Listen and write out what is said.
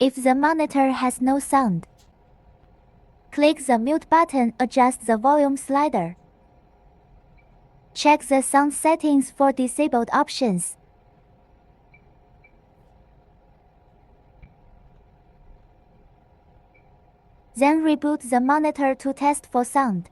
If the monitor has no sound, click the mute button, adjust the volume slider. Check the sound settings for disabled options. Then reboot the monitor to test for sound.